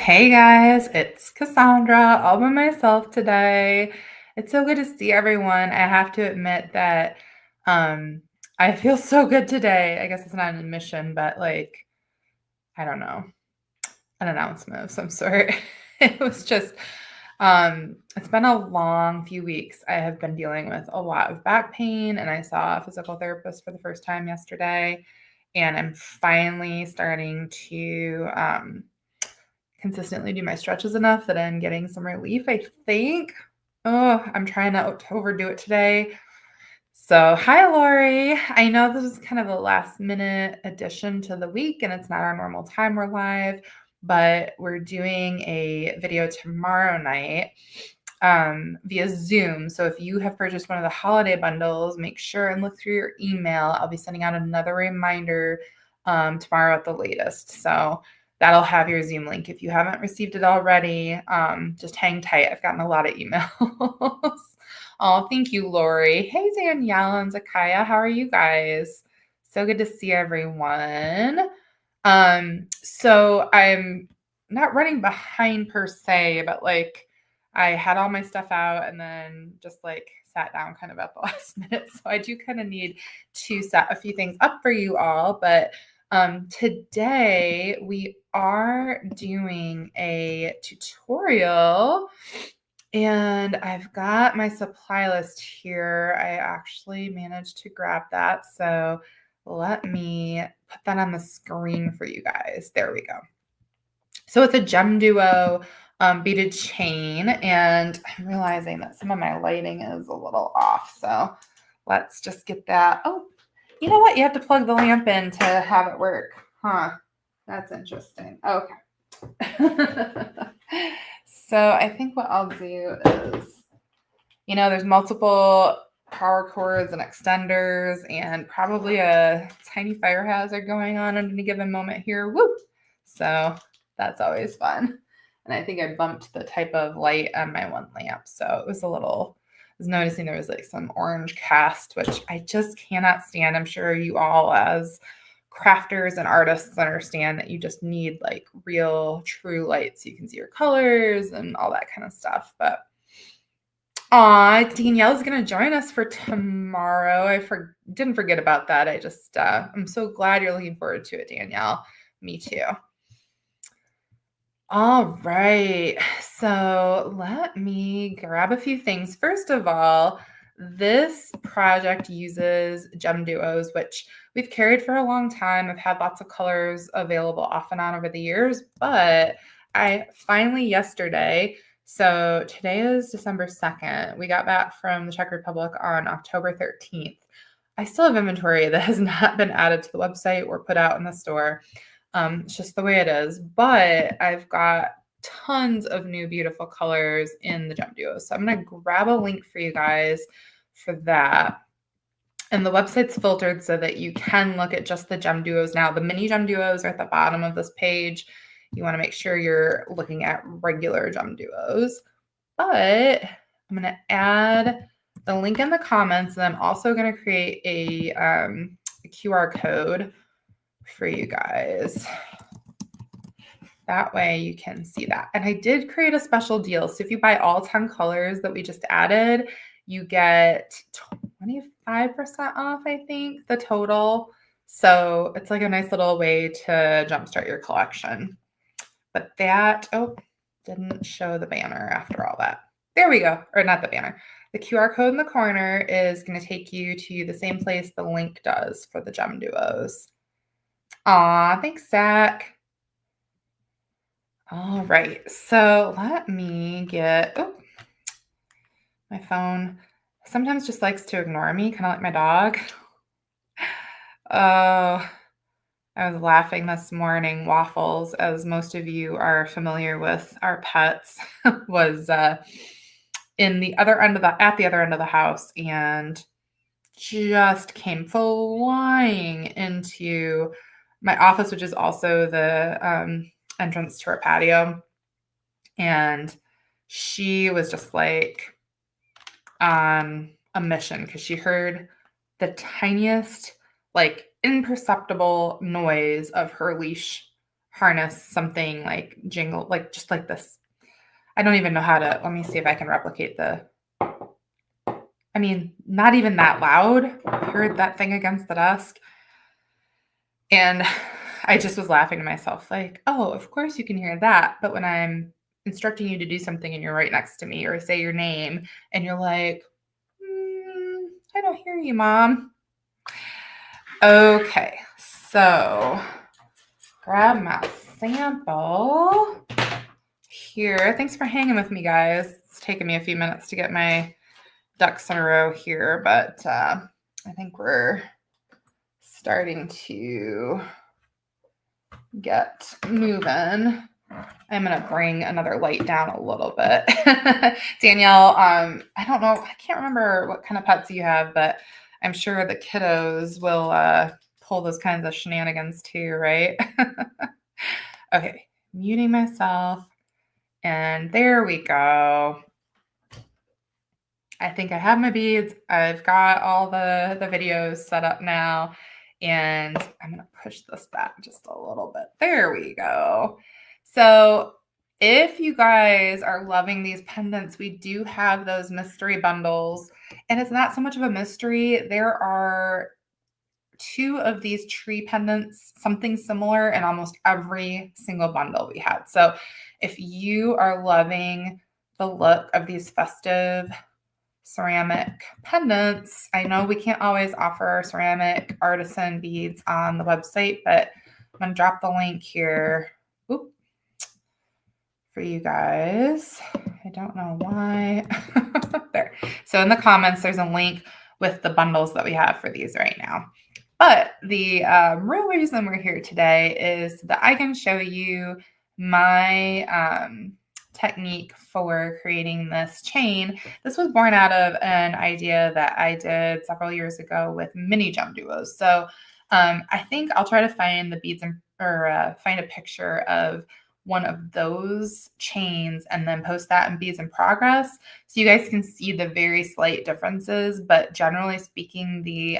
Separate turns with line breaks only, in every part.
Hey guys, it's Cassandra all by myself today. It's so good to see everyone. I have to admit that um I feel so good today. I guess it's not an admission, but like, I don't know, an announcement of some sort. It was just it's been a long few weeks. I have been dealing with a lot of back pain, and I saw a physical therapist for the first time yesterday, and I'm finally starting to consistently do my stretches enough that I'm getting some relief, I think. Oh, I'm trying not to overdo it today. So, hi, Lori. I know this is kind of a last minute addition to the week and it's not our normal time we're live, but we're doing a video tomorrow night via Zoom. So, if you have purchased one of the holiday bundles, make sure and look through your email. I'll be sending out another reminder tomorrow at the latest. So, that'll have your Zoom link. If you haven't received it already, just hang tight. I've gotten a lot of emails. Oh, thank you, Lori. Hey, Danielle and Zakaya. How are you guys? So good to see everyone. So I'm not running behind per se, but like I had all my stuff out and then just like sat down kind of at the last minute. So I do kind of need to set a few things up for you all. But today we are doing a tutorial and I've got my supply list here. I actually managed to grab that. So let me put that on the screen for you guys. There we go. So it's a Gemduo beaded chain, and I'm realizing that some of my lighting is a little off. So let's just get that. Oh, you know what? You have to plug the lamp in to have it work. Huh. That's interesting. Okay. So I think what I'll do is, there's multiple power cords and extenders and probably a tiny fire hazard going on at any given moment here. Woo! So that's always fun. And I think I bumped the type of light on my one lamp. So it was I was noticing there was like some orange cast, which I just cannot stand. I'm sure you all as crafters and artists understand that you just need like real true light so you can see your colors and all that kind of stuff. But Danielle's going to join us for tomorrow. I didn't forget about that. I just, I'm so glad you're looking forward to it, Danielle. Me too. All right. So let me grab a few things. First of all, this project uses Gemduos, which we've carried for a long time. I've had lots of colors available off and on over the years, but I finally yesterday, so today is December 2nd. We got back from the Czech Republic on October 13th. I still have inventory that has not been added to the website or put out in the store. It's just the way it is. But I've got tons of new beautiful colors in the Gemduo. So I'm going to grab a link for you guys for that. And the website's filtered so that you can look at just the Gemduos now. The mini Gemduos are at the bottom of this page. You want to make sure you're looking at regular Gemduos. But I'm going to add the link in the comments, and I'm also going to create a QR code for you guys. That way you can see that. And I did create a special deal. So if you buy all 10 colors that we just added, you get 25% off, I think, the total. So it's like a nice little way to jumpstart your collection. But that, didn't show the banner after all that. There we go. Or not the banner. The QR code in the corner is going to take you to the same place the link does for the Gemduos. Aw, thanks, Zach. All right, so let me get, my phone sometimes just likes to ignore me, kind of like my dog. Oh, I was laughing this morning. Waffles, as most of you are familiar with our pets, was at the other end of the house and just came flying into my office, which is also the entrance to our patio. And she was just like on a mission because she heard the tiniest, like imperceptible noise of her leash, harness something like jingle, like just like this. I don't even know how to, let me see if I can replicate I mean, not even that loud. I heard that thing against the desk. And I just was laughing to myself like, oh, of course you can hear that. But when I'm instructing you to do something and you're right next to me or say your name and you're like, I don't hear you, Mom. Okay, so grab my sample here. Thanks for hanging with me, guys. It's taken me a few minutes to get my ducks in a row here, but I think we're starting to get moving. I'm going to bring another light down a little bit. Danielle, I don't know. I can't remember what kind of pets you have, but I'm sure the kiddos will pull those kinds of shenanigans too, right? Okay, muting myself. And there we go. I think I have my beads. I've got all the videos set up now. And I'm going to push this back just a little bit. There we go. So if you guys are loving these pendants, we do have those mystery bundles. And it's not so much of a mystery. There are 2 of these tree pendants, something similar in almost every single bundle we had. So if you are loving the look of these festive ceramic pendants, I know we can't always offer ceramic artisan beads on the website, but I'm going to drop the link here for you guys. I don't know why. There. So in the comments, there's a link with the bundles that we have for these right now. But the real reason we're here today is that I can show you my technique for creating this chain. This was born out of an idea that I did several years ago with mini Gemduos. So I think I'll try to find the beads or find a picture of one of those chains and then post that in Beads in Progress so you guys can see the very slight differences. But generally speaking, the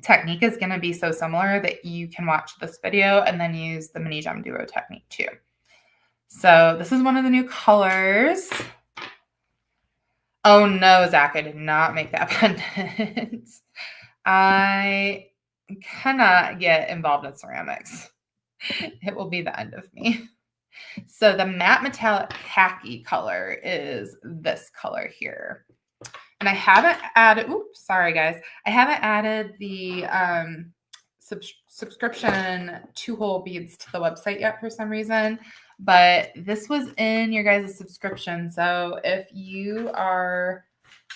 technique is going to be so similar that you can watch this video and then use the mini Gemduo technique too. So this is one of the new colors. Oh no, Zach, I did not make that pendant. I cannot get involved in ceramics. It will be the end of me. So the matte metallic khaki color is this color here. And I haven't added, oops, sorry guys. I haven't added the subscription 2-hole beads to the website yet for some reason, but this was in your guys' subscription. So if you are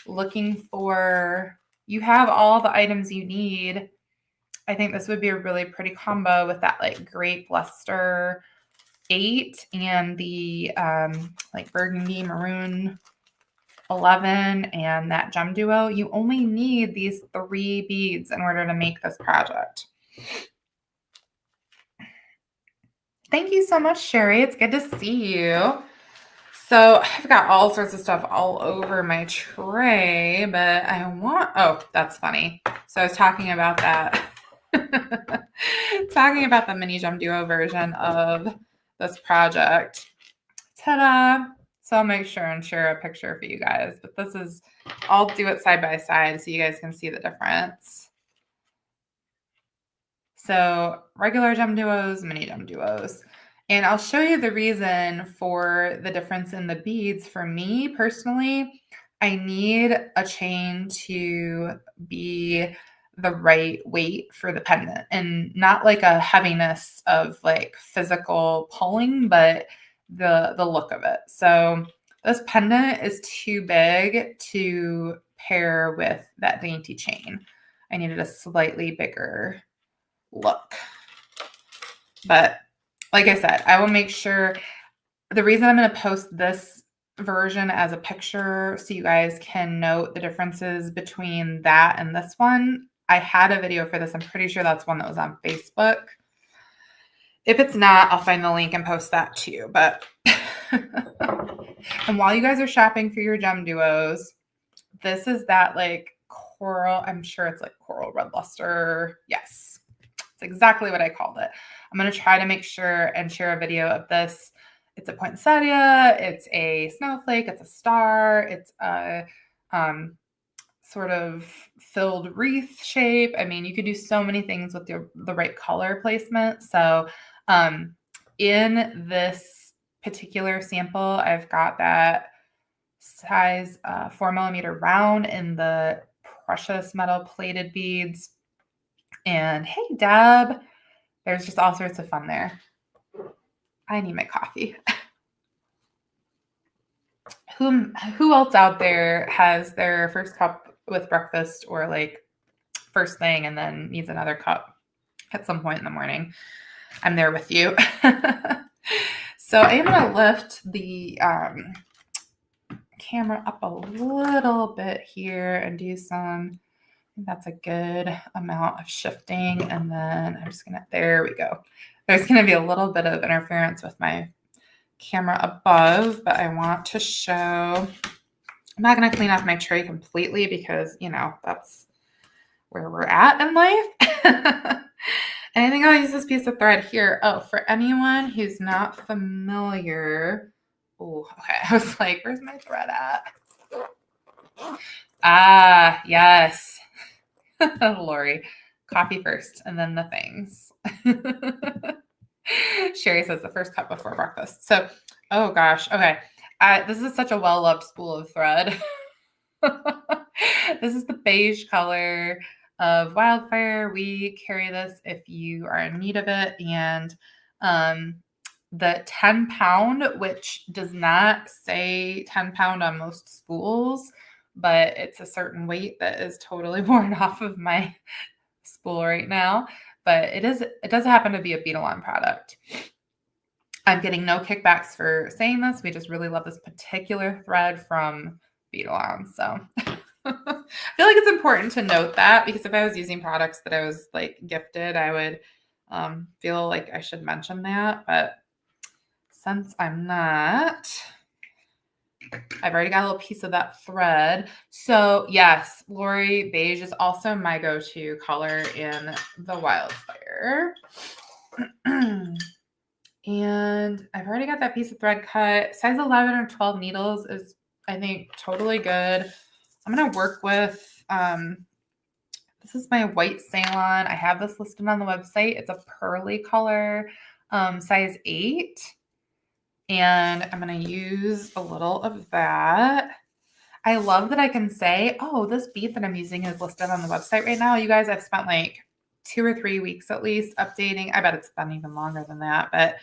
looking for, you have all the items you need, I think this would be a really pretty combo with that like grape luster 8 and the like burgundy maroon 11 and that Gemduo. You only need these 3 beads in order to make this project. Thank you so much, Sherry. It's good to see you. So I've got all sorts of stuff all over my tray, but I want, oh, that's funny. So I was talking about that. Talking about the mini Gemduo version of this project. Ta-da! So I'll make sure and share a picture for you guys. But this is, I'll do it side by side so you guys can see the difference. So regular Gemduos, mini Gemduos. And I'll show you the reason for the difference in the beads. For me personally, I need a chain to be the right weight for the pendant and not like a heaviness of like physical pulling, but the look of it. So this pendant is too big to pair with that dainty chain. I needed a slightly bigger look. But like I said, I will make sure, the reason I'm going to post this version as a picture so you guys can note the differences between that and this one. I had a video for this. I'm pretty sure that's one that was on Facebook. If it's not, I'll find the link and post that too. But and while you guys are shopping for your Gemduos, this is that like coral, I'm sure it's like coral red luster. Yes, it's exactly what I called it. I'm going to try to make sure and share a video of this. It's a poinsettia, it's a snowflake, it's a star, it's a sort of filled wreath shape. I mean, you could do so many things with the right color placement. So in this particular sample, I've got that size 4mm round in the precious metal plated beads. And hey, Deb, there's just all sorts of fun there. I need my coffee. Who else out there has their first cup with breakfast or like first thing and then needs another cup at some point in the morning? I'm there with you. So I'm going to lift the camera up a little bit here and do some, I think that's a good amount of shifting. And then I'm just going to, there we go. There's going to be a little bit of interference with my camera above, but I want to show, I'm not going to clean off my tray completely because, you know, that's where we're at in life. And I think I'll use this piece of thread here. Oh, for anyone who's not familiar. Oh, okay. I was like, where's my thread at? Ah, yes. Lori, coffee first and then the things. Sherry says the first cup before breakfast. So, oh gosh. Okay. This is such a well-loved spool of thread. This is the beige color of Wildfire. We carry this if you are in need of it. And the 10 pound, which does not say 10 pound on most spools, but it's a certain weight that is totally worn off of my spool right now. But it does happen to be a Beaded product. I'm getting no kickbacks for saying this. We just really love this particular thread from Beaded. So I feel like it's important to note that because if I was using products that I was like gifted, I would feel like I should mention that. But since I'm not, I've already got a little piece of that thread. So yes, Lori, beige is also my go-to color in the Wildfire. And I've already got that piece of thread cut. Size 11 or 12 needles is, I think, totally good. I'm going to work with, this is my white Ceylon. I have this listed on the website. It's a pearly color, size 8. And I'm going to use a little of that. I love that I can say, oh, this bead that I'm using is listed on the website right now. You guys, I've spent like 2 or 3 weeks at least updating. I bet it's been even longer than that. But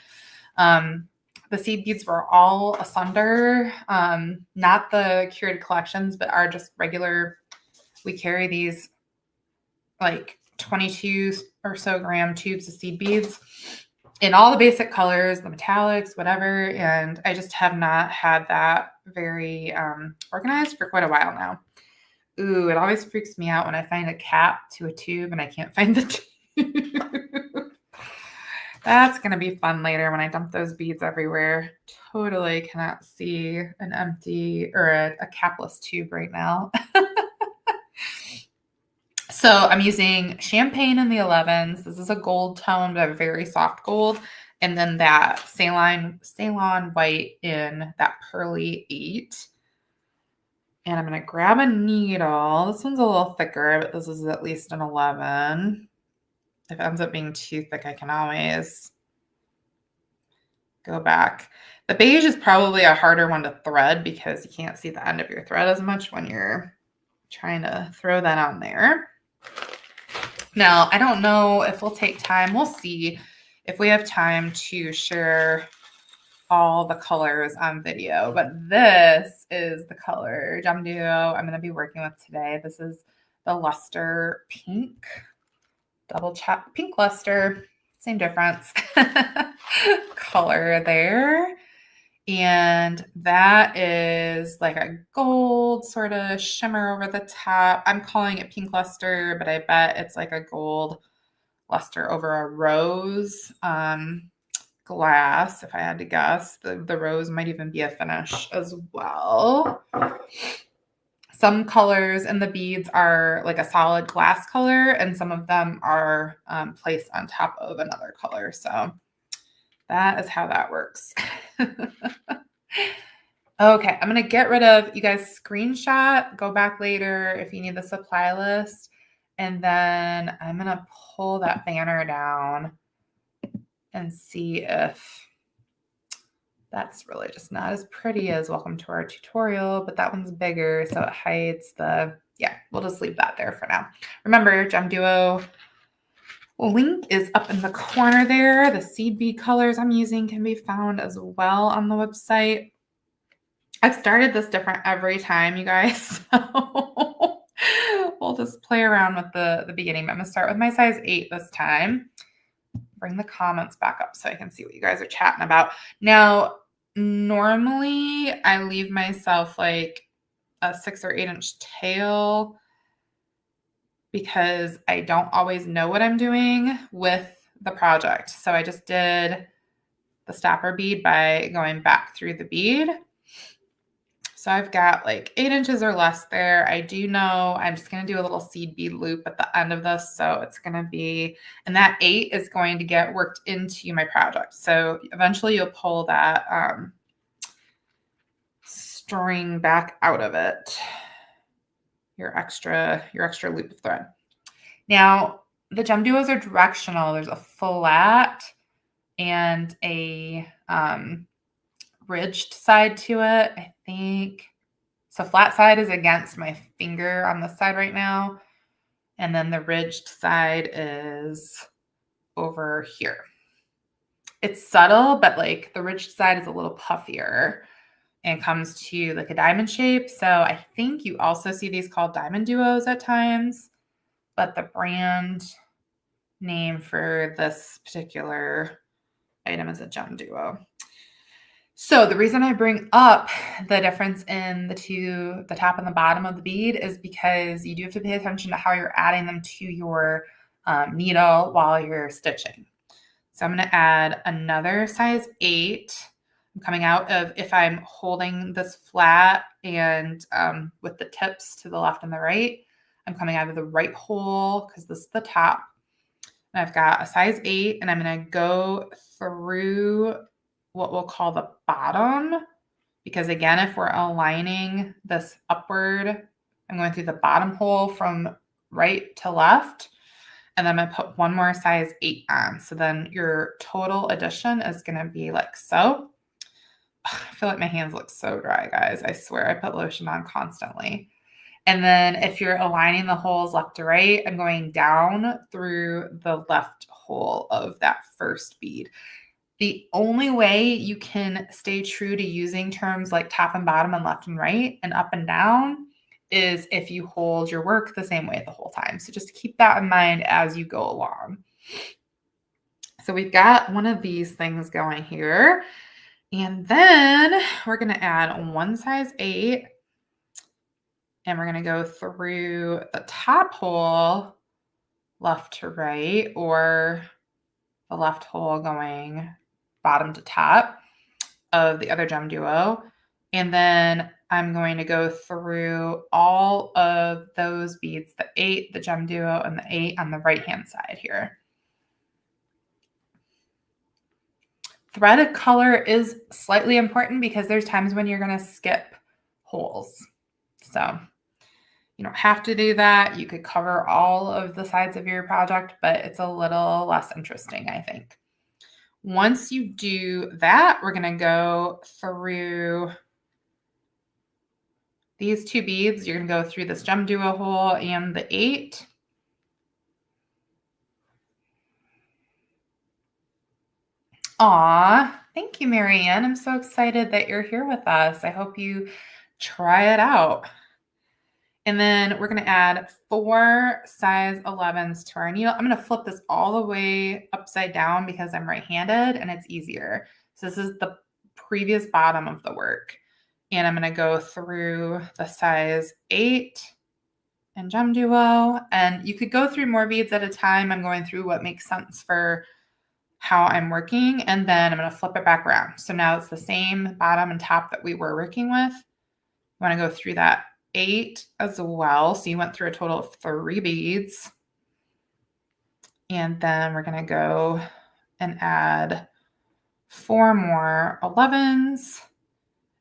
the seed beads were all asunder, not the curated collections, but are just regular. We carry these like 22 or so gram tubes of seed beads in all the basic colors, the metallics, whatever. And I just have not had that very organized for quite a while now. Ooh, it always freaks me out when I find a cap to a tube and I can't find the tube. That's going to be fun later when I dump those beads everywhere. Totally cannot see an empty or a capless tube right now. So I'm using champagne in the 11s. This is a gold tone, but a very soft gold. And then that Ceylon white in that pearly 8. And I'm going to grab a needle. This one's a little thicker, but this is at least an 11. If it ends up being too thick, I can always go back. The beige is probably a harder one to thread because you can't see the end of your thread as much when you're trying to throw that on there. Now, I don't know if we'll take time. We'll see if we have time to share all the colors on video, but this is the color Gemduo I'm going to be working with today. This is the luster pink, double chat pink luster, same difference, color there. And that is like a gold sort of shimmer over the top. I'm calling it pink luster, but I bet it's like a gold luster over a rose glass, if I had to guess. The rose might even be a finish as well. Some colors in the beads are like a solid glass color, and some of them are placed on top of another color. So that is how that works. Okay, I'm going to get rid of, you guys screenshot, go back later if you need the supply list. And then I'm going to pull that banner down and see if that's really just not as pretty as welcome to our tutorial, but that one's bigger, so it hides the, yeah, we'll just leave that there for now. Remember, Gemduo link is up in the corner there. The seed bead colors I'm using can be found as well on the website. I've started this different every time, you guys, so we'll just play around with the beginning. I'm going to start with my size 8 this time. Bring the comments back up so I can see what you guys are chatting about. Now, normally I leave myself like a 6 or 8 inch tail because I don't always know what I'm doing with the project. So I just did the stopper bead by going back through the bead. So I've got like 8 inches or less there. I do know I'm just going to do a little seed bead loop at the end of this. So it's going to be, and that 8 is going to get worked into my project. So eventually you'll pull that string back out of it, your extra loop of thread. Now the Gemduos are directional. There's a flat and a ridged side to it, I think. So flat side is against my finger on this side right now. And then the ridged side is over here. It's subtle, but like the ridged side is a little puffier and comes to like a diamond shape. So I think you also see these called diamond duos at times, but the brand name for this particular item is a Gemduo. So the reason I bring up the difference in the top and the bottom of the bead is because you do have to pay attention to how you're adding them to your needle while you're stitching. So I'm going to add another size 8. I'm coming out of, if I'm holding this flat and with the tips to the left and the right, I'm coming out of the right hole because this is the top. And I've got a size 8 and I'm going to go through what we'll call the bottom, because again, if we're aligning this upward, I'm going through the bottom hole from right to left, and then I'm going to put one more size 8 on. So then your total addition is going to be like so. I feel like my hands look so dry, guys. I swear I put lotion on constantly. And then if you're aligning the holes left to right, I'm going down through the left hole of that first bead. The only way you can stay true to using terms like top and bottom and left and right and up and down is if you hold your work the same way the whole time. So just keep that in mind as you go along. So we've got one of these things going here. And then we're going to add one size 8. And we're going to go through the top hole left to right, or the left hole going bottom to top of the other Gemduo. And then I'm going to go through all of those beads, the 8, the Gemduo, and the 8 on the right-hand side here. Threaded color is slightly important because there's times when you're going to skip holes. So you don't have to do that. You could cover all of the sides of your project, but it's a little less interesting, I think. Once you do that, we're going to go through these 2 beads. You're going to go through this Gemduo hole and the 8. Aw, thank you, Marianne. I'm so excited that you're here with us. I hope you try it out. And then we're going to add 4 size 11s to our needle. I'm going to flip this all the way upside down because I'm right-handed and it's easier. So this is the previous bottom of the work. And I'm going to go through the size 8 and Gemduo. And you could go through more beads at a time. I'm going through what makes sense for how I'm working. And then I'm going to flip it back around. So now it's the same bottom and top that we were working with. I want to go through that 8 as well. So you went through a total of 3 beads. And then we're going to go and add 4 more 11s.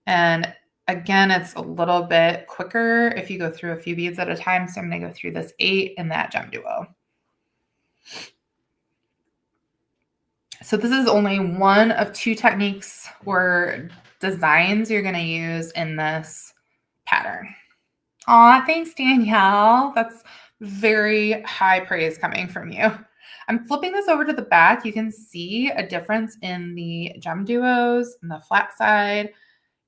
And again, it's a little bit quicker if you go through a few beads at a time. So I'm going to go through this 8 and that Gemduo. So this is only one of 2 techniques or designs you're going to use in this pattern. Aw, thanks, Danielle. That's very high praise coming from you. I'm flipping this over to the back. You can see a difference in the Gemduos and the flat side.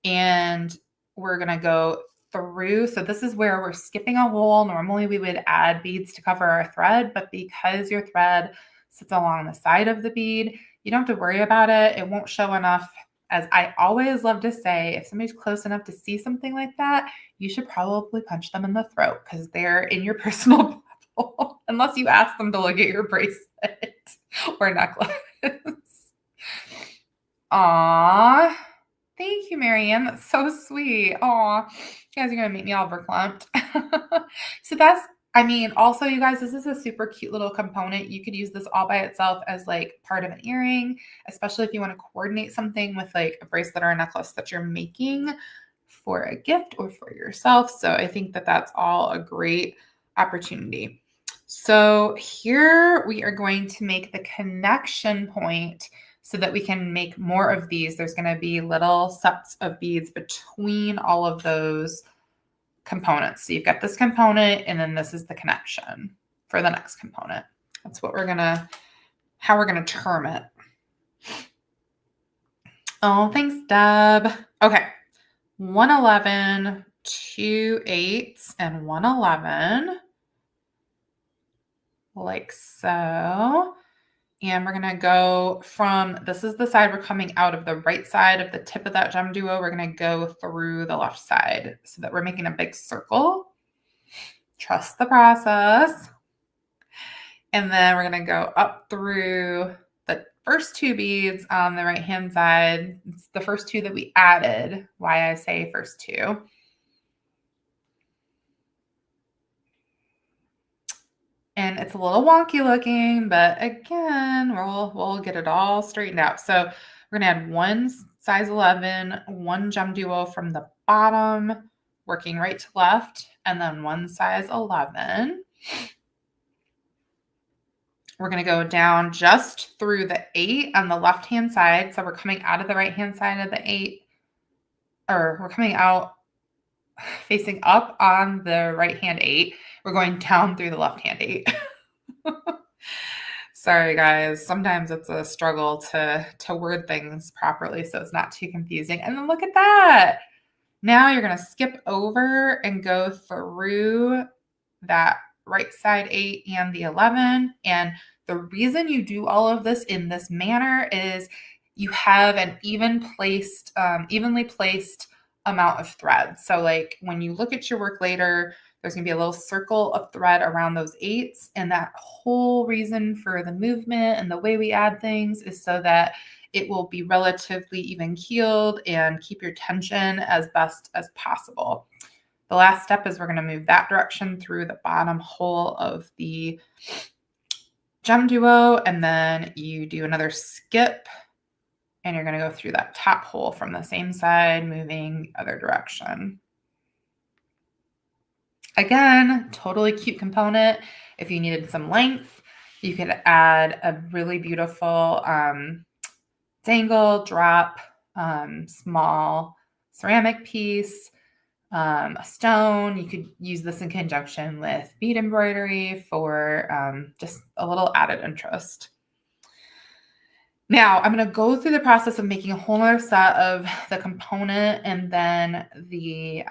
And we're going to go through. So this is where we're skipping a hole. Normally we would add beads to cover our thread, but because your thread sits along the side of the bead, you don't have to worry about it. It won't show enough. As I always love to say, if somebody's close enough to see something like that, you should probably punch them in the throat because they're in your personal bubble, unless you ask them to look at your bracelet or necklace. Aww. Thank you, Marianne. That's so sweet. Aw, you guys are going to make me all verklempt. So that's, I mean, also, you guys, this is a super cute little component. You could use this all by itself as like part of an earring, especially if you want to coordinate something with like a bracelet or a necklace that you're making for a gift or for yourself. So I think that that's all a great opportunity. So here we are going to make the connection point so that we can make more of these. There's going to be little sets of beads between all of those components. So you've got this component, and then this is the connection for the next component. That's what how we're going to term it. Oh, thanks, Deb. Okay. 111, 2 8s, and 111. Like so. And we're going to go from, this is the side we're coming out of the right side of the tip of that Gemduo. We're going to go through the left side so that we're making a big circle. Trust the process. And then we're going to go up through the first 2 beads on the right-hand side. It's the first 2 that we added, why I say first 2. And it's a little wonky looking, but again, we'll get it all straightened out. So we're going to add 1 size 11, 1 Gemduo from the bottom, working right to left, and then 1 size 11. We're going to go down just through the 8 on the left-hand side. So we're coming out of the right-hand side of the 8, or we're coming out facing up on the right-hand 8. We're going down through the left-hand 8. Sorry, guys. Sometimes it's a struggle to word things properly so it's not too confusing. And then look at that. Now you're going to skip over and go through that right side 8 and the 11. And the reason you do all of this in this manner is you have an evenly placed amount of thread. So like when you look at your work later, there's going to be a little circle of thread around those 8s. And that whole reason for the movement and the way we add things is so that it will be relatively even keeled and keep your tension as best as possible. The last step is we're going to move that direction through the bottom hole of the Gemduo, and then you do another skip, and you're going to go through that top hole from the same side, moving other direction. Again, totally cute component. If you needed some length, you could add a really beautiful dangle, drop, small ceramic piece, a stone. You could use this in conjunction with bead embroidery for just a little added interest. Now I'm going to go through the process of making a whole other set of the component and then the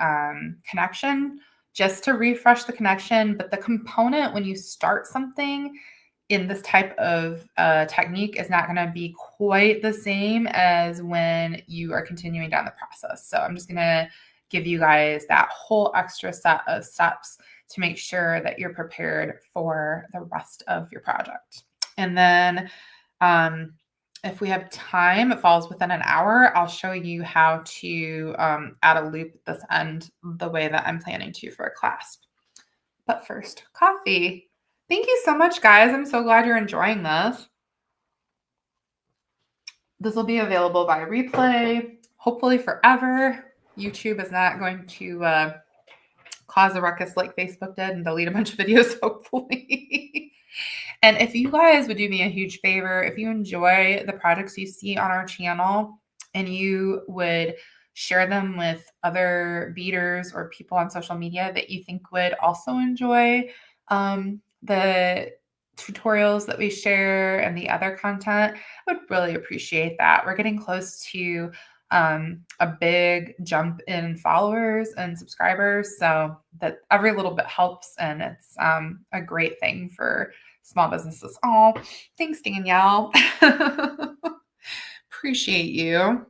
connection just to refresh the connection. But the component, when you start something in this type of technique, is not going to be quite the same as when you are continuing down the process. So I'm just going to give you guys that whole extra set of steps to make sure that you're prepared for the rest of your project. And then if we have time, it falls within an hour, I'll show you how to add a loop at this end the way that I'm planning to for a clasp. But first, coffee. Thank you so much, guys. I'm so glad you're enjoying this. This will be available by replay, hopefully forever. YouTube is not going to cause a ruckus like Facebook did and delete a bunch of videos, hopefully. And if you guys would do me a huge favor, if you enjoy the projects you see on our channel and you would share them with other beaders or people on social media that you think would also enjoy the tutorials that we share and the other content, I would really appreciate that. We're getting close to a big jump in followers and subscribers, so that every little bit helps, and it's a great thing for small businesses. Oh, thanks, Danielle. Appreciate you.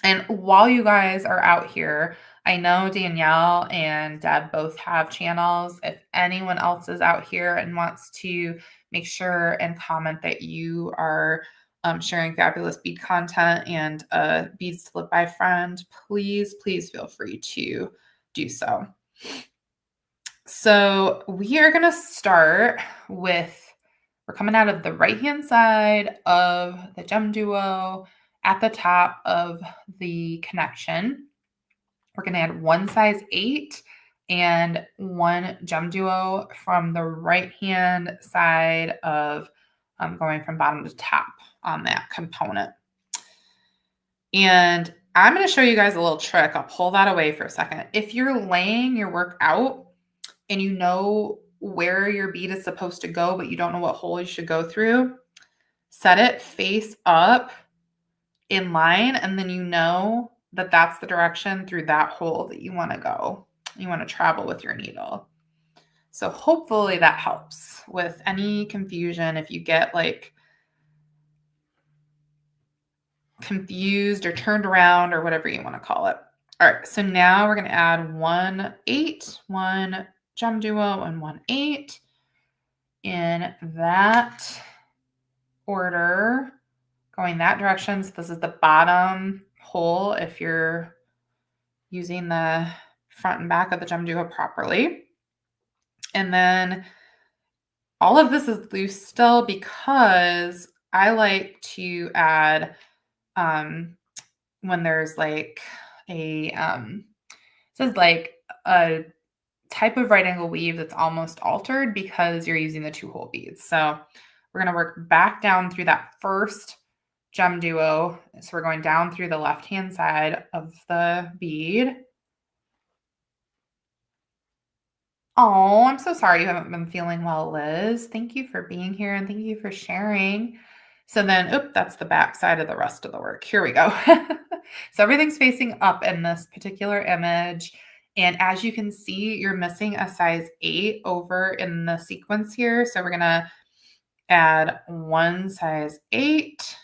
And while you guys are out here, I know Danielle and Deb both have channels. If anyone else is out here and wants to make sure and comment that you are sharing fabulous bead content and Beads to Live By friend, please feel free to do so. So we are going to start with, we're coming out of the right-hand side of the Gemduo at the top of the connection. We're going to add one size 8 and one Gemduo from the right-hand side of going from bottom to top on that component. And I'm going to show you guys a little trick. I'll pull that away for a second. If you're laying your work out and you know where your bead is supposed to go, but you don't know what hole you should go through, set it face up in line, and then you know that that's the direction through that hole that you want to go. You want to travel with your needle. So hopefully that helps with any confusion if you get like confused or turned around or whatever you want to call it. All right, so now we're going to add 1 8, 1 Gemduo, and 1 8 in that order, going that direction. So this is the bottom hole if you're using the front and back of the Gemduo properly. And then all of this is loose still because I like to add when there's like a this is like a type of right angle weave that's almost altered because you're using the 2-hole beads. So we're going to work back down through that first Gemduo. So we're going down through the left-hand side of the bead. Oh, I'm so sorry you haven't been feeling well, Liz. Thank you for being here and thank you for sharing. So then, that's the back side of the rest of the work. Here we go. So everything's facing up in this particular image. And as you can see, you're missing a size 8 over in the sequence here. So we're going to add 1 size 8.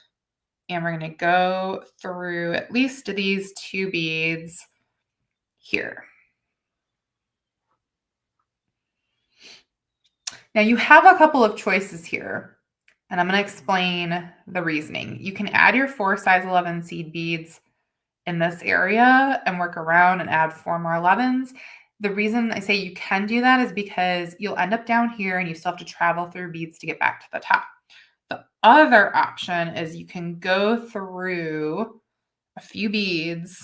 And we're going to go through at least these 2 beads here. Now you have a couple of choices here, and I'm going to explain the reasoning. You can add your 4 size 11 seed beads in this area and work around and add 4 more 11s. The reason I say you can do that is because you'll end up down here and you still have to travel through beads to get back to the top. The other option is you can go through a few beads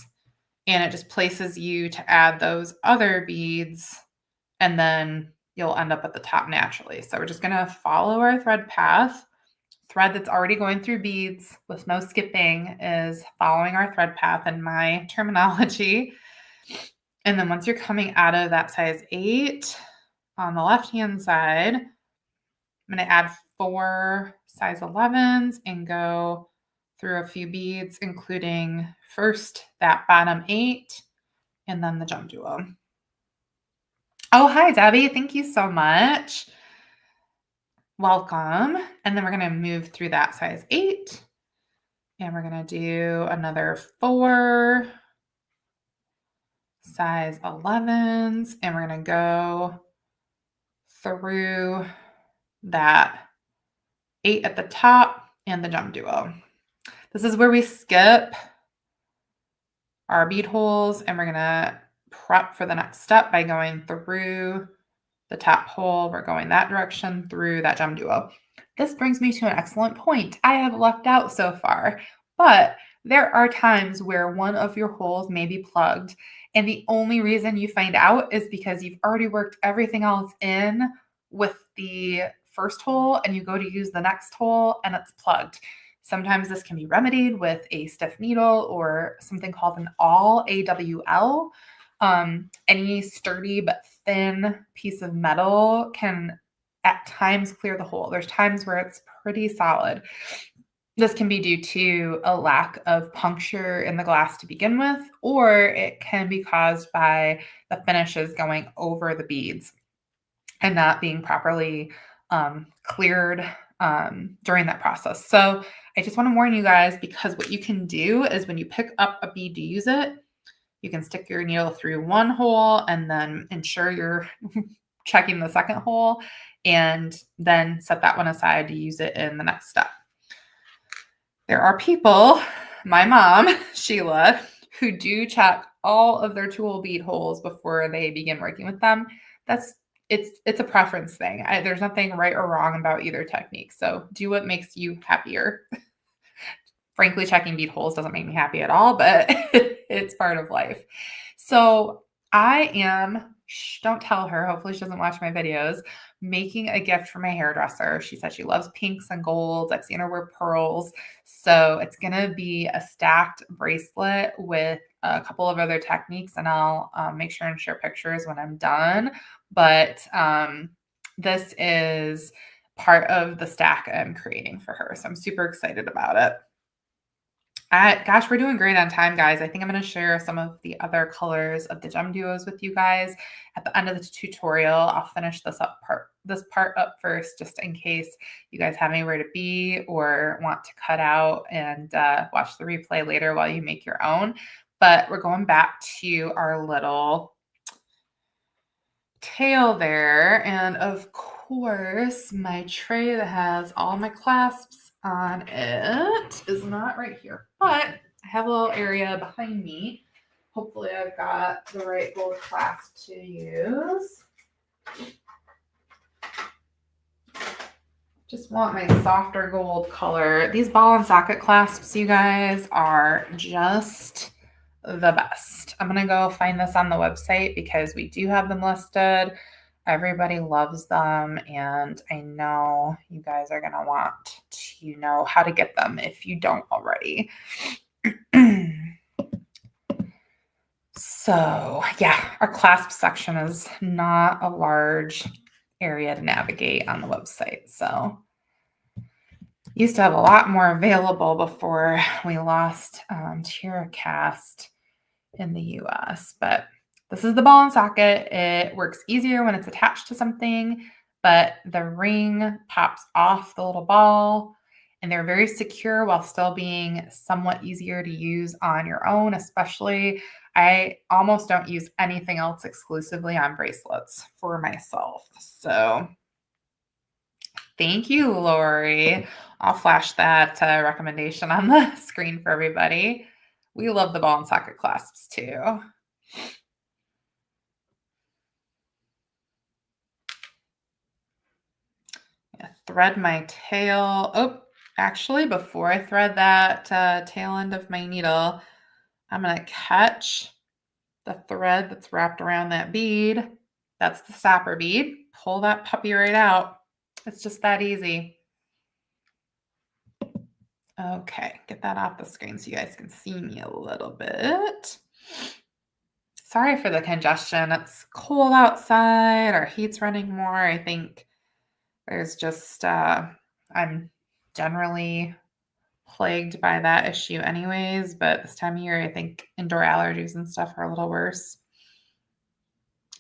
and it just places you to add those other beads, and then you'll end up at the top naturally. So we're just going to follow our thread path. Thread that's already going through beads with no skipping is following our thread path in my terminology. And then once you're coming out of that size 8 on the left-hand side, I'm going to add 4 size 11s and go through a few beads, including first that bottom 8 and then the Gemduo. Oh, hi, Debbie. Thank you so much. Welcome. And then we're going to move through that size 8. And we're going to do another 4 size 11s. And we're going to go through that 8 at the top and the Gemduo. This is where we skip our bead holes, and we're gonna prep for the next step by going through the top hole. We're going that direction through that Gemduo. This brings me to an excellent point I have left out so far, but there are times where one of your holes may be plugged, and the only reason you find out is because you've already worked everything else in with the first hole, and you go to use the next hole and it's plugged. Sometimes this can be remedied with a stiff needle or something called an awl, AWL. Any sturdy but thin piece of metal can at times clear the hole. There's times where it's pretty solid. This can be due to a lack of puncture in the glass to begin with, or it can be caused by the finishes going over the beads and not being properly cleared during that process. So I just want to warn you guys, because what you can do is when you pick up a bead to use it, you can stick your needle through one hole and then ensure you're checking the second hole and then set that one aside to use it in the next step. There are people, my mom, Sheila, who do check all of their tool bead holes before they begin working with them. It's a preference thing. There's nothing right or wrong about either technique. So do what makes you happier. Frankly, checking bead holes doesn't make me happy at all, but it's part of life. So I am, don't tell her, hopefully she doesn't watch my videos, making a gift for my hairdresser. She said she loves pinks and golds. I've seen her wear pearls. So it's going to be a stacked bracelet with a couple of other techniques, and I'll make sure and share pictures when I'm done. But this is part of the stack I'm creating for her. So I'm super excited about it. Gosh, we're doing great on time, guys. I think I'm going to share some of the other colors of the Gemduos with you guys at the end of the tutorial. I'll finish this part up first, just in case you guys have anywhere to be or want to cut out and watch the replay later while you make your own. But we're going back to our little tail there. And of course, my tray that has all my clasps on it is not right here, but I have a little area behind me. Hopefully I've got the right gold clasp to use. Just want my softer gold color. These ball and socket clasps, you guys, are just the best. I'm going to go find this on the website because we do have them listed. Everybody loves them, and I know you guys are going to want to know how to get them if you don't already. So yeah, our clasp section is not a large area to navigate on the website. So used to have a lot more available before we lost TierraCast in the US, but this is the ball and socket. It works easier when it's attached to something, but the ring pops off the little ball, and they're very secure while still being somewhat easier to use on your own. Especially, I almost don't use anything else exclusively on bracelets for myself. So thank you, Lori. I'll flash that recommendation on the screen for everybody. We love the ball and socket clasps too. Thread my tail. Oh, actually, before I thread that tail end of my needle, I'm going to catch the thread that's wrapped around that bead. That's the stopper bead. Pull that puppy right out. It's just that easy. Okay, get that off the screen so you guys can see me a little bit. Sorry for the congestion. It's cold outside. Our heat's running more. I think there's just, I'm generally plagued by that issue anyways, but this time of year, I think indoor allergies and stuff are a little worse.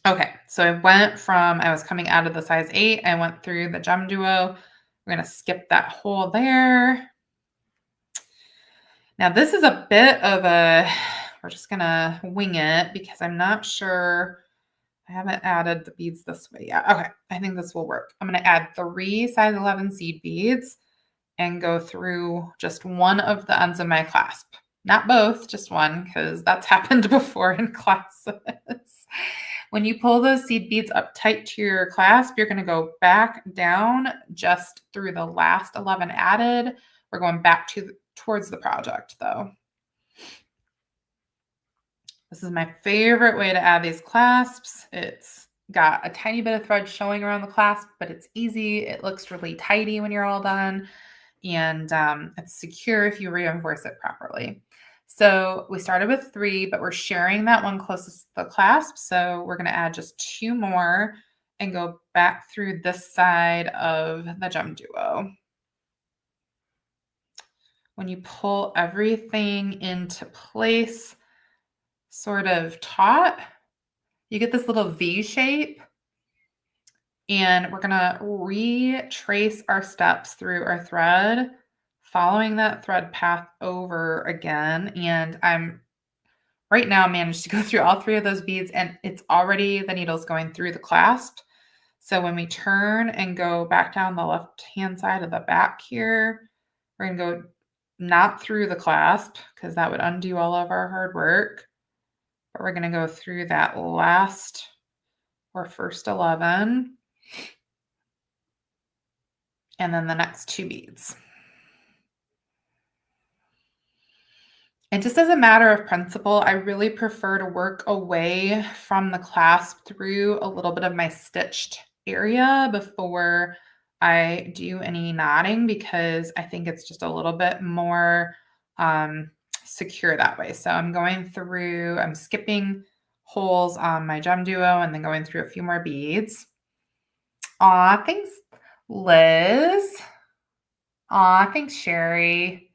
Okay, so I was coming out of the size 8. I went through the Gemduo. We're going to skip that hole there. Now, this is a bit of we're just going to wing it because I'm not sure. I haven't added the beads this way yet. Okay, I think this will work. I'm going to add 3 size 11 seed beads. and go through just one of the ends of my clasp. Not both, just one, because that's happened before in classes. When you pull those seed beads up tight to your clasp, you're going to go back down just through the last 11 added. We're going back towards the project though. This is my favorite way to add these clasps. It's got a tiny bit of thread showing around the clasp, but it's easy. It looks really tidy when you're all done, and it's secure if you reinforce it properly. So we started with 3, but we're sharing that one closest to the clasp. So we're going to add just 2 more and go back through this side of the Gemduo. When you pull everything into place, sort of taut, you get this little V shape, and we're going to retrace our steps through our thread, following that thread path over again. And I'm right now managed to go through all 3 of those beads, and it's already, the needle's going through the clasp. So when we turn and go back down the left-hand side of the back here, we're going to go not through the clasp because that would undo all of our hard work. But we're going to go through that last or first 11 and then the next 2 beads. And just as a matter of principle, I really prefer to work away from the clasp through a little bit of my stitched area before I do any knotting, because I think it's just a little bit more secure that way. So I'm going through, I'm skipping holes on my Gemduo and then going through a few more beads. Aw, thanks, Liz. Aw, thanks, Sherry.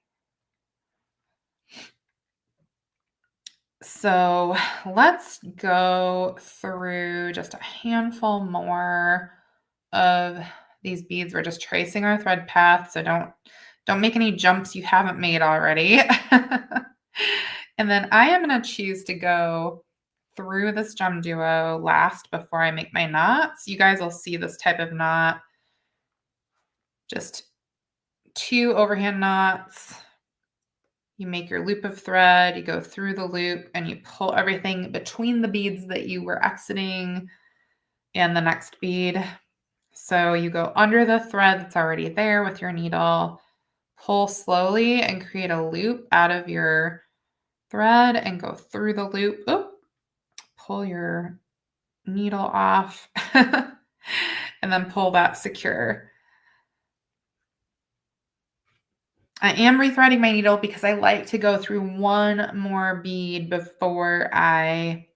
So let's go through just a handful more of these beads. We're just tracing our thread path, so don't make any jumps you haven't made already. And then I am going to choose to go through this Gemduo last before I make my knots. You guys will see this type of knot. Just 2 overhand knots. You make your loop of thread, you go through the loop, and you pull everything between the beads that you were exiting and the next bead. So you go under the thread that's already there with your needle, pull slowly and create a loop out of your thread and go through the loop. Oop, pull your needle off and then pull that secure. I am rethreading my needle because I like to go through one more bead before I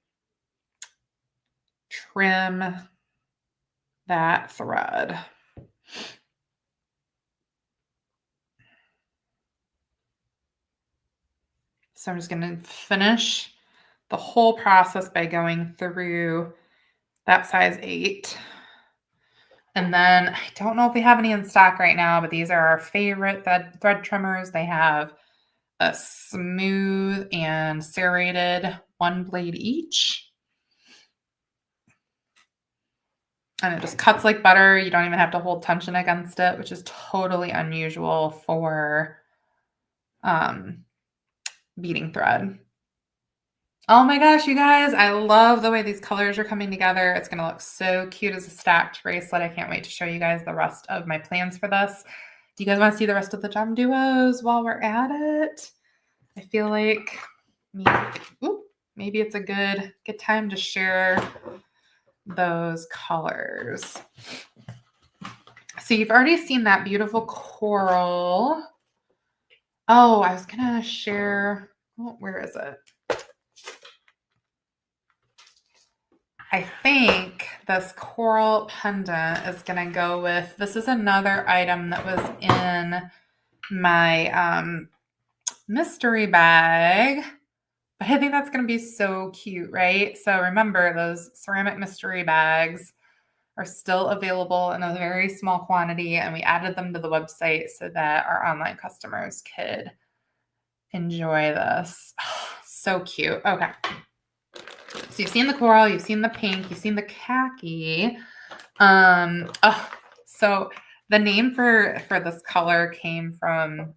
trim that thread. So I'm just going to finish the whole process by going through that size 8. And then I don't know if we have any in stock right now, but these are our favorite thread trimmers. They have a smooth and serrated 1 blade each. And it just cuts like butter. You don't even have to hold tension against it, which is totally unusual for beading thread. Oh my gosh, you guys, I love the way these colors are coming together. It's going to look so cute as a stacked bracelet. I can't wait to show you guys the rest of my plans for this. Do you guys want to see the rest of the Gemduos while we're at it? I feel like maybe it's a good time to share those colors. So you've already seen that beautiful coral. Oh, I was going to share, where is it? I think this coral pendant is going to go with, this is another item that was in my mystery bag, but I think that's going to be so cute, right? So remember, those ceramic mystery bags are still available in a very small quantity, and we added them to the website so that our online customers could enjoy this. Oh, so cute. Okay. So you've seen the coral, you've seen the pink, you've seen the khaki. So The name for this color came from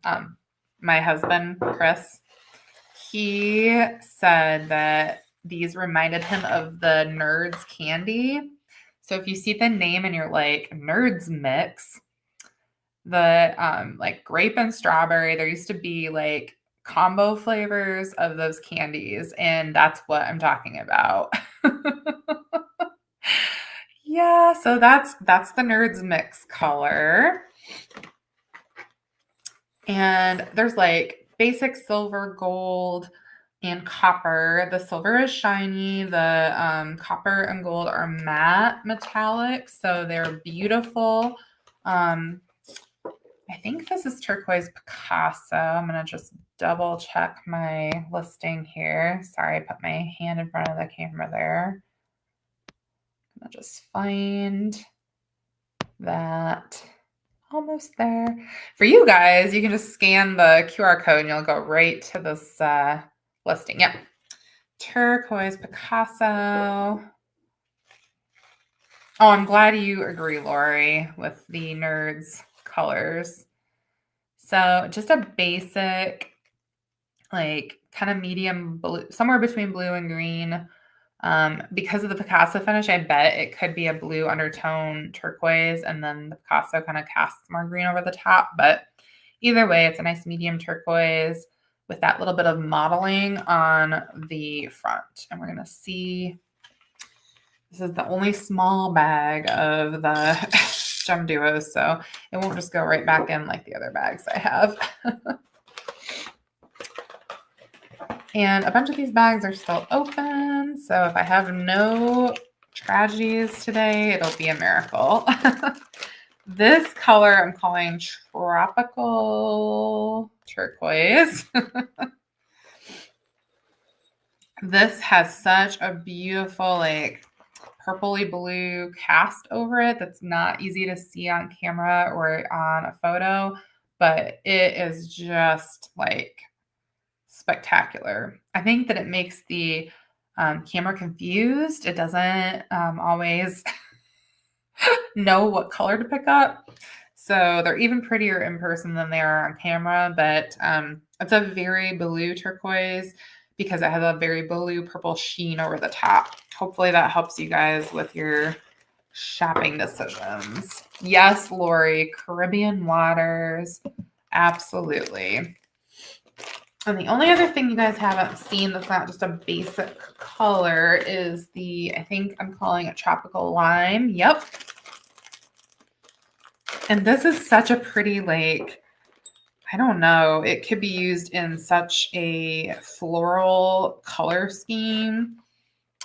my husband, Chris. He said that these reminded him of the Nerds candy. So if you see the name and you're like, Nerds mix, the like grape and strawberry, there used to be like combo flavors of those candies, and that's what I'm talking about. Yeah, so that's the Nerds mix color. And there's like basic silver, gold, and copper. The silver is shiny. The copper and gold are matte metallic, so they're beautiful. I think this is turquoise Picasso. I'm going to just double check my listing here. Sorry, I put my hand in front of the camera there. I'll just find that. Almost there. For you guys, you can just scan the QR code and you'll go right to this listing. Yep. Turquoise Picasso. Oh, I'm glad you agree, Lori, with the Nerds colors. So just a basic, like kind of medium blue, somewhere between blue and green. Because of the Picasso finish, I bet it could be a blue undertone turquoise, and then the Picasso kind of casts more green over the top. But either way, it's a nice medium turquoise with that little bit of modeling on the front. And we're going to see, this is the only small bag of the Gemduos, so it won't just go right back in like the other bags I have. And a bunch of these bags are still open. So if I have no tragedies today, it'll be a miracle. This color I'm calling tropical turquoise. This has such a beautiful, like purpley blue cast over it that's not easy to see on camera or on a photo, but it is just like spectacular. I think that it makes the camera confused. It doesn't always know what color to pick up. So they're even prettier in person than they are on camera, but it's a very blue turquoise because it has a very blue purple sheen over the top. Hopefully that helps you guys with your shopping decisions. Yes, Lori, Caribbean waters. Absolutely. And the only other thing you guys haven't seen that's not just a basic color is the, I think I'm calling it tropical lime. Yep. And this is such a pretty, like, I don't know, it could be used in such a floral color scheme.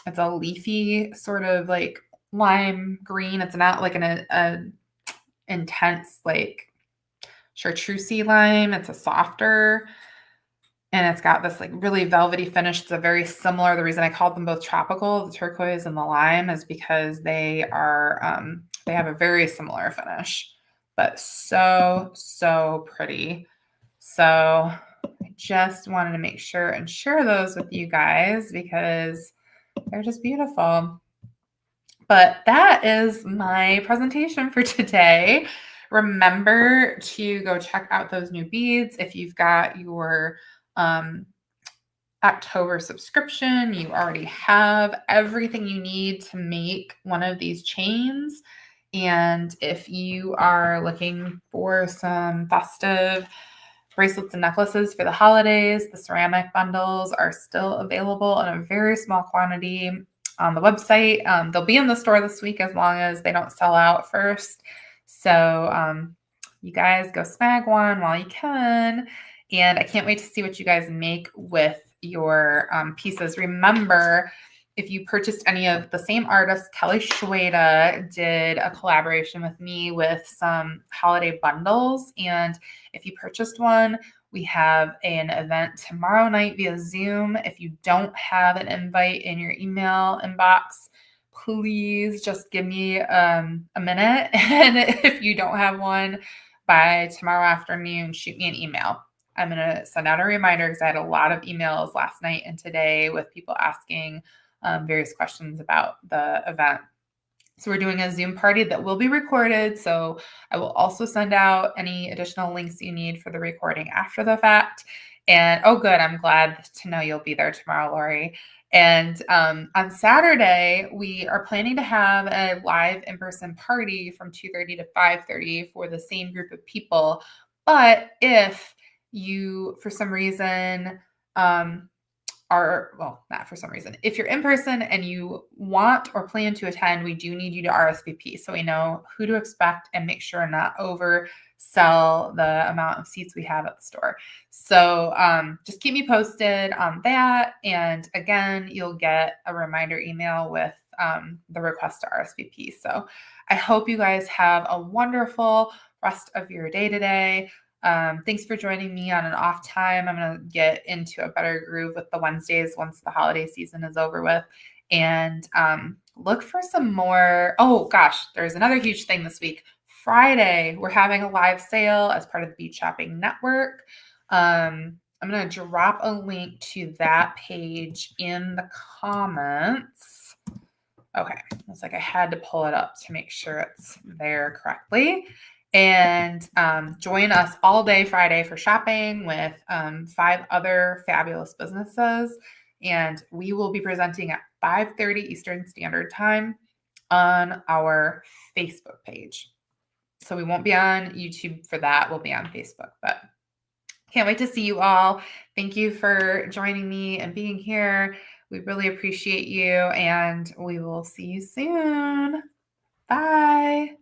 It's a leafy sort of like lime green. It's not like an intense like chartreusey lime. It's a softer, and it's got this like really velvety finish. It's a very similar, the reason I called them both tropical, the turquoise and the lime, is because they are, they have a very similar finish, but so pretty. So I just wanted to make sure and share those with you guys because they're just beautiful. But that is my presentation for today. Remember to go check out those new beads. If you've got your October subscription, you already have everything you need to make one of these chains. And if you are looking for some festive bracelets and necklaces for the holidays, the ceramic bundles are still available in a very small quantity on the website. They'll be in the store this week as long as they don't sell out first. So you guys go snag one while you can. And I can't wait to see what you guys make with your pieces. Remember, if you purchased any of the same artist, Kelly Schweda did a collaboration with me with some holiday bundles. And if you purchased one, we have an event tomorrow night via Zoom. If you don't have an invite in your email inbox, please just give me a minute. And if you don't have one by tomorrow afternoon, shoot me an email. I'm going to send out a reminder because I had a lot of emails last night and today with people asking various questions about the event. So we're doing a Zoom party that will be recorded. So I will also send out any additional links you need for the recording after the fact. And oh, good. I'm glad to know you'll be there tomorrow, Lori. And on Saturday, we are planning to have a live in-person party from 2:30 to 5:30 for the same group of people. But if you, for some reason, not for some reason. If you're in person and you want or plan to attend, we do need you to RSVP so we know who to expect and make sure not oversell the amount of seats we have at the store. So just keep me posted on that. And again, you'll get a reminder email with the request to RSVP. So I hope you guys have a wonderful rest of your day today. Thanks for joining me on an off time. I'm going to get into a better groove with the Wednesdays once the holiday season is over with. And look for some more. Oh, gosh, there's another huge thing this week. Friday, we're having a live sale as part of the Bead Shopping Network. I'm going to drop a link to that page in the comments. Okay, it's like I had to pull it up to make sure it's there correctly. And join us all day Friday for shopping with 5 other fabulous businesses. And we will be presenting at 5:30 Eastern Standard Time on our Facebook page. So we won't be on YouTube for that. We'll be on Facebook, but can't wait to see you all. Thank you for joining me and being here. We really appreciate you, and we will see you soon. Bye.